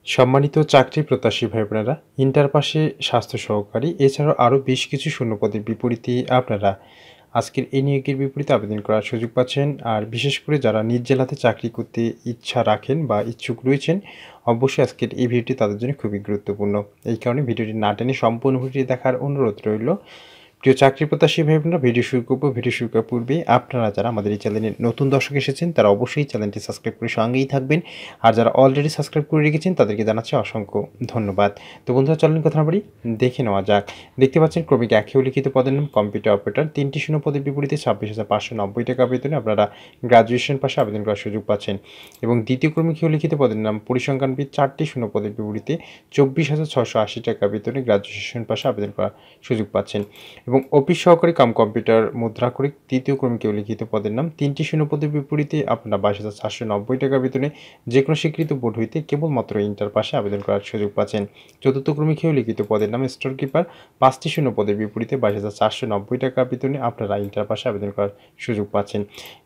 সম্মানিত চাকরি প্রত্যাশী ভাই বোনেরা, ইন্টার পাশে স্বাস্থ্য সহকারী এছাড়াও আরও বেশ কিছু শূন্যপদের বিপরীতে আপনারা আজকের এই নিয়োগের বিপরীতে আবেদন করার সুযোগ পাচ্ছেন। আর বিশেষ করে যারা নিজ জেলাতে চাকরি করতে ইচ্ছা রাখেন বা ইচ্ছুক রয়েছেন, অবশ্যই আজকের এই ভিডিওটি তাদের জন্য খুবই গুরুত্বপূর্ণ। এই কারণে ভিডিওটি না টেনে সম্পূর্ণ ভিডিওটি দেখার অনুরোধ রইল। প্রিয় চাকরি প্রত্যাশী ভাই বোনেরা, ভিডিও শুরু করব। ভিডিও শুরু করার পূর্বে আপনারা যারা আমাদের এই চ্যানেলে নতুন দর্শক এসেছেন তারা অবশ্যই চ্যানেলটি সাবস্ক্রাইব করে সঙ্গেই থাকবেন। আর যারা অলরেডি সাবস্ক্রাইব করে রেখেছেন তাদেরকে জানাচ্ছি অসংখ্য ধন্যবাদ। তো বন্ধুরা, চলেন কথা না বলি, দেখে নেওয়া যাক। দেখতে পাচ্ছেন ক্রমিক একই লিখিত পদের নাম কম্পিউটার অপারেটর। 3টি শূন্য পদের বিপরীতে 26,590 টাকা বেতনে আপনারা গ্রাজুয়েশন পাশে আবেদন করার সুযোগ পাচ্ছেন। এবং দ্বিতীয় ক্রমিক লিখিত পদের নাম পরিসংখ্যানবিদ। 4টি শূন্য পদের বিপরীতে 24,680 টাকা বেতনে গ্রাজুয়েশন পাশে আবেদন করার সুযোগ পাচ্ছেন। এবং অফিস সহকারী কাম কম্পিউটার মুদ্রাক্ষরিক তৃতীয় ক্রমিকে লিখিত পদের নাম 3টি শূন্য পদের বিপরীতে আপনারা 22,490 টাকা বেতনে যে কোনো স্বীকৃত বোর্ড হইতে কেবলমাত্র ইন্টার পাশে আবেদন করার সুযোগ পাচ্ছেন। চতুর্থ ক্রমিকেও লিখিত পদের নাম স্টোর কিপার। 5টি শূন্য পদের বিপরীতে 22,490 টাকা বেতনে আপনারা ইন্টার পাশে আবেদন করার সুযোগ পাচ্ছেন।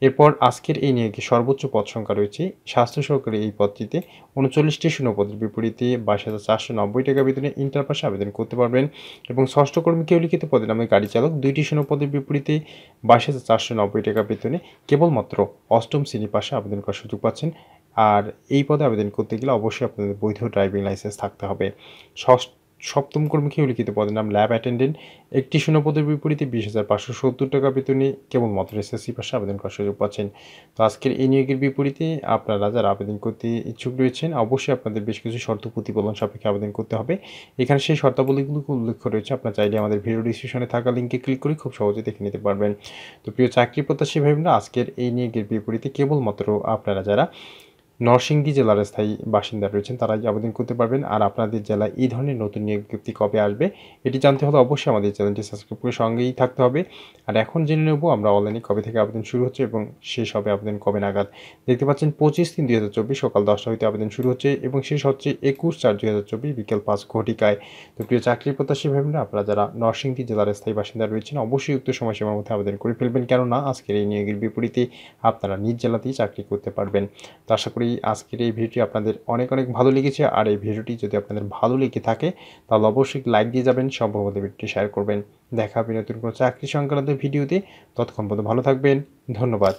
এরপর আজকের এই নিয়োগে সর্বোচ্চ পদ সংখ্যা রয়েছে স্বাস্থ্য সহকারী এই পদটিতে 39টি শূন্য পদের বিপরীতে 22,490 টাকা বেতনে ইন্টার পাশে আবেদন করতে পারবেন। এবং ষষ্ঠ কর্মীকেও লিখিত পদের নামে গাড়ি চালক। 2টি শূন্য পদের বিপরীতে 22,490 টাকা বেতনে কেবলমাত্র অষ্টম শ্রেণী পাশে আবেদন করার সুযোগ পাচ্ছেন। আর এই পদে আবেদন করতে গেলে অবশ্যই আপনাদের বৈধ ড্রাইভিং লাইসেন্স থাকতে হবে। সপ্তম কর্মীকেও লিখিত পদের নাম ল্যাব অ্যাটেন্ডেন্ট। 1টি শূন্য পদের বিপরীতে 20,570 টাকা বেতনে কেবলমাত্র এসএসসি পাশে আবেদন করার সুযোগ পাচ্ছেন। তো আজকের এই নিয়োগের বিপরীতে আপনারা যারা আবেদন করতে ইচ্ছুক রয়েছেন, অবশ্যই আপনাদের বেশ কিছু শর্ত প্রতিপালন সাপেক্ষে আবেদন করতে হবে। এখানে সেই শর্তাবলীগুলো উল্লেখ রয়েছে। আপনার চাইলে আমাদের ভিডিও ডিসক্রিপশনে থাকা লিঙ্কে ক্লিক করে খুব সহজে দেখে নিতে পারবেন। তো প্রিয় চাকরি প্রত্যাশী ভাই বোনেরা, আজকের এই নিয়োগের বিপরীতে কেবলমাত্র আপনারা যারা নরসিংদী জেলার স্থায়ী বাসিন্দা রয়েছেন তারাই আবেদন করতে পারবেন। আর আপনাদের জেলায় এই ধরনের নতুন নিয়োগ বিজ্ঞপ্তি কবে আসবে এটি জানতে হলে অবশ্যই আমাদের চ্যানেলটি সাবস্ক্রাইব করে সঙ্গেই থাকতে হবে। আর এখন জেনে নেব আমরা অনলাইনে কবে থেকে আবেদন শুরু হচ্ছে এবং শেষ হবে আবেদন কবে নাগাদ। দেখতে পাচ্ছেন 25/3/2024 সকাল 10টা হইতে আবেদন শুরু হচ্ছে এবং শেষ হচ্ছে 21/4/2024 বিকেল 5 ঘটিকায়। তো প্রিয় চাকরি প্রত্যাশী ভাই বোনেরা, আপনারা যারা নরসিংদী জেলার স্থায়ী বাসিন্দা রয়েছেন অবশ্যই উক্ত সময়সীমার মধ্যে আবেদন করে ফেলবেন, কেননা আজকের এই নিয়োগের বিপরীতে আপনারা নিজ জেলাতেই চাকরি করতে পারবেন। তো আশা করি আজকের এই ভিডিওটি আপনাদের অনেক ভালো লেগেছে। আর এই ভিডিওটি যদি আপনাদের ভালো লেগে থাকে তাহলে অবশ্যই লাইক দিয়ে যাবেন, সম্ভব হলে ভিডিওটি শেয়ার করবেন। দেখা হবে নতুন কোনো চাকরি সংক্রান্ত ভিডিওতে। ততক্ষণ পর্যন্ত ভালো থাকবেন। ধন্যবাদ।